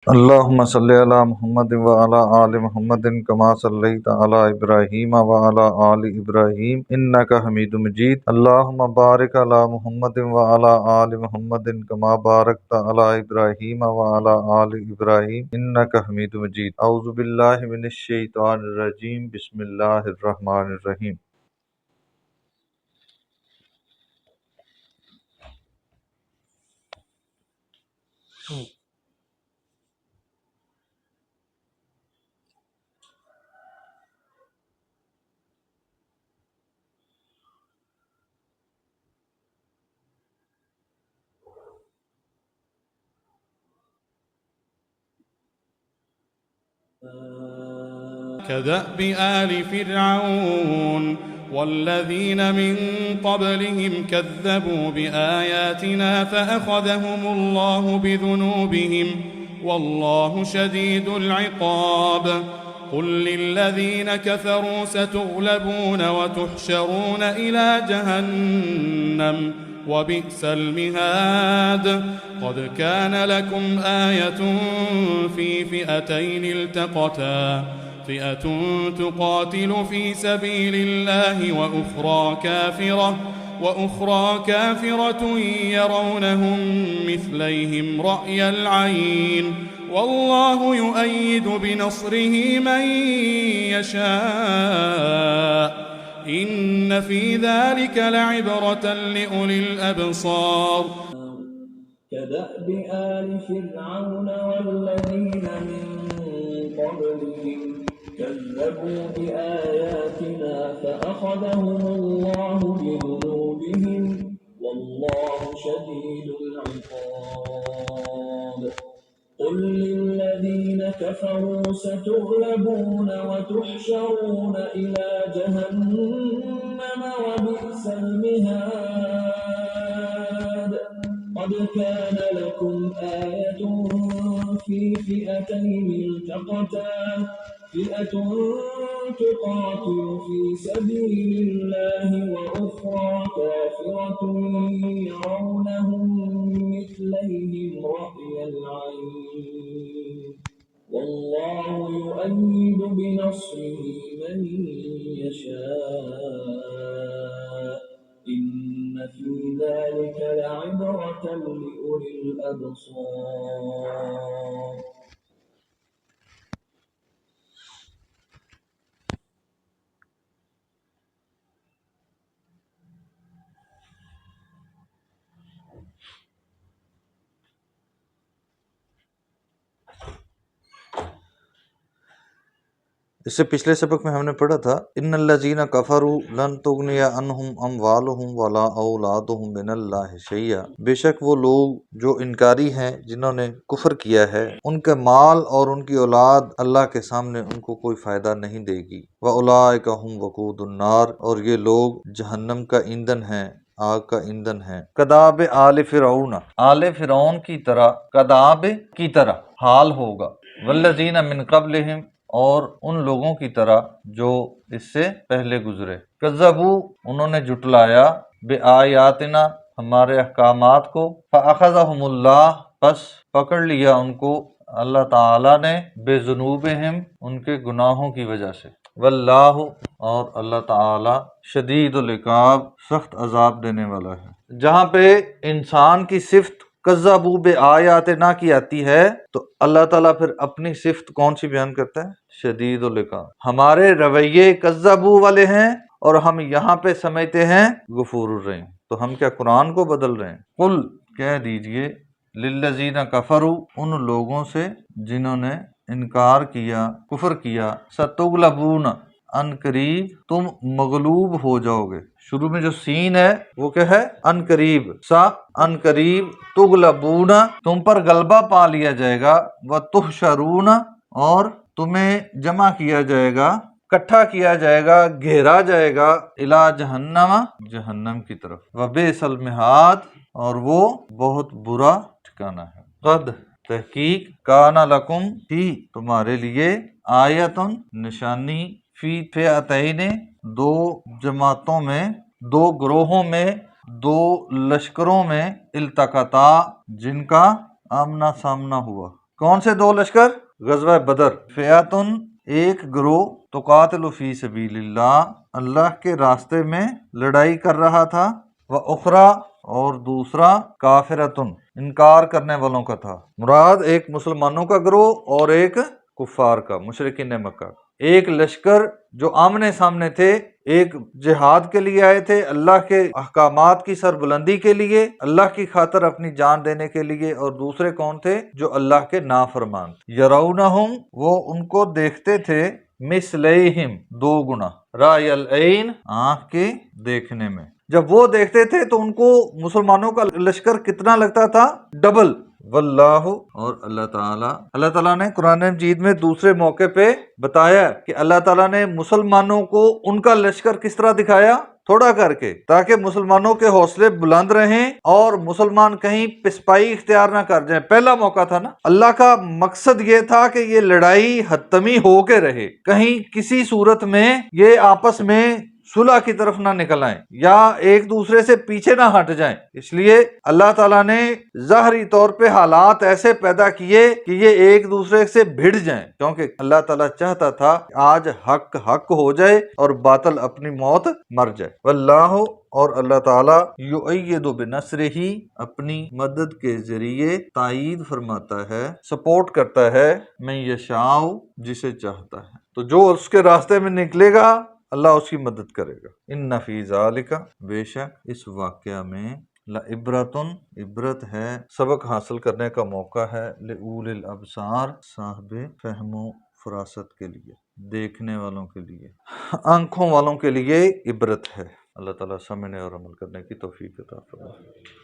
اللهم صل على محمد وعلى آل محمد كما صليت على إبراهيم وعلى آل إبراهيم إنك حميد مجيد اللهم بارك على محمد وعلى آل محمد كما باركت على إبراهيم وعلى آل إبراهيم إنك حميد مجيد أعوذ بالله من الشيطان الرجيم بسم الله الرحمن الرحيم كدأب آل فرعون والذين من قبلهم كذبوا بآياتنا فأخذهم الله بذنوبهم والله شديد العقاب قل للذين كفروا ستغلبون وتحشرون إلى جهنم وبئس المهاد قد كان لكم آية في فئتين التقتا فئة تقاتل في سبيل الله وأخرى كافرة يرونهم مثليهم رأي العين والله يؤيد بنصره من يشاء إن في ذلك لعبرة لأولي الأبصار كدأب آل فرعون والذين من قبلهم كذبوا بآياتنا فأخذهم الله بذنوبهم والله شديد العقاب قل للذين كفروا ستغلبون وتحشرون إلى جهنم وبئس المهاد قد كان لكم آية في فئتين التقتا فئة تقاتل في سبيل الله وأخرى كافرة يرونهم مثليهم رأي العين والله يؤيد بنصره من يشاء إن في ذلك لعبرة لأولي الأبصار اس سے پچھلے سبق میں ہم نے پڑھا تھا ان الذین کفروا لن تغنی عنہم اموالہم ولا اولادہم من اللہ شیئا، بے شک وہ لوگ جو انکاری ہیں جنہوں نے کفر کیا ہے، ان کے مال اور ان کی اولاد اللہ کے سامنے ان کو کوئی فائدہ نہیں دے گی۔ واولئک ھم وقود النار، اور یہ لوگ جہنم کا ایندھن ہیں، آگ کا ایندھن ہے۔ کداب آل فرعون، آل فرعون کی طرح، کداب کی طرح حال ہوگا، والذین من قبلہم، اور ان لوگوں کی طرح جو اس سے پہلے گزرے، کذبوا، انہوں نے جھٹلایا، بآیاتنا، ہمارے احکامات کو، فاخذہم اللہ، پس پکڑ لیا ان کو اللہ تعالی نے، بذنوبہم، ان کے گناہوں کی وجہ سے، واللہ، اور اللہ تعالی، شدید العقاب، سخت عذاب دینے والا ہے۔ جہاں پہ انسان کی صفت کذبوا بآیاتنا کی آتی ہے تو اللہ تعالیٰ پھر اپنی صفت کون سی بیان کرتا ہے؟ شدید العقاب۔ ہمارے رویے کذبوا والے ہیں اور ہم یہاں پہ سمجھتے ہیں غفور الرحیم، تو ہم کیا قرآن کو بدل رہے ہیں؟ قل، کہہ دیجئے، للذین کفروا، ان لوگوں سے جنہوں نے انکار کیا، کفر کیا، ستغلبون، ان قریب تم مغلوب ہو جاؤ گے۔ شروع میں جو سین ہے وہ کیا ہے؟ ان قریب، سا، ان قریب، تغلبون، تم پر غلبہ پا لیا جائے گا، وتحشرون، اور تمہیں جمع کیا جائے گا، اکٹھا کیا جائے گا، گھیرا جائے گا، الی جہنم، جہنم کی طرف، وبئس المہاد، اور وہ بہت برا ٹھکانہ ہے۔ قد، تحقیق، کان لکم، تھی تمہارے لیے، آیتن، نشانی، فی فئتین، دو جماعتوں میں، دو گروہوں میں، دو لشکروں میں، التقطا، جن کا آمنا سامنا ہوا، کون سے دو لشکر؟ غزوہ بدر، فئاتن ایک گروہ، تقاتل فی سبیل اللہ اللہ کے راستے میں لڑائی کر رہا تھا، واخری اور دوسرا کافرتن انکار کرنے والوں کا تھا۔ مراد ایک مسلمانوں کا گروہ اور ایک کفار کا، مشرکین مکہ۔ ایک لشکر جو آمنے سامنے تھے، ایک جہاد کے لیے آئے تھے، اللہ کے احکامات کی سربلندی کے لیے، اللہ کی خاطر اپنی جان دینے کے لیے، اور دوسرے کون تھے؟ جو اللہ کے نافرمان۔ یرونہم وہ ان کو دیکھتے تھے، مثلیہم دو گنا، رائے العین آنکھ کے دیکھنے میں۔ جب وہ دیکھتے تھے تو ان کو مسلمانوں کا لشکر کتنا لگتا تھا؟ ڈبل۔ واللہ اور اللہ تعالیٰ نے قرآن مجید میں دوسرے موقع پہ بتایا کہ اللہ تعالیٰ نے مسلمانوں کو ان کا لشکر کس طرح دکھایا، تھوڑا کر کے، تاکہ مسلمانوں کے حوصلے بلند رہیں اور مسلمان کہیں پسپائی اختیار نہ کر جائیں۔ پہلا موقع تھا نا، اللہ کا مقصد یہ تھا کہ یہ لڑائی حتمی ہو کے رہے، کہیں کسی صورت میں یہ آپس میں صلح کی طرف نہ نکل آئیں یا ایک دوسرے سے پیچھے نہ ہٹ جائیں۔ اس لیے اللہ تعالیٰ نے ظاہری طور پہ حالات ایسے پیدا کیے کہ یہ ایک دوسرے سے بھڑ جائیں، کیونکہ اللہ تعالیٰ چاہتا تھا آج حق حق ہو جائے اور باطل اپنی موت مر جائے۔ واللہ اور اللہ تعالیٰ یؤید بنصرہ اپنی مدد کے ذریعے تائید فرماتا ہے، سپورٹ کرتا ہے، من یشاء جسے چاہتا ہے۔ تو جو اس کے راستے میں نکلے گا اللہ اس کی مدد کرے گا۔ ان فی ذالک بے شک اس واقعہ میں لعبرۃ عبرت ہے، سبق حاصل کرنے کا موقع ہے، لأولی الابصار صاحب فہم و فراست کے لیے، دیکھنے والوں کے لیے، آنکھوں والوں کے لیے عبرت ہے۔ اللہ تعالیٰ سمجھنے اور عمل کرنے کی توفیق عطا فرمائے۔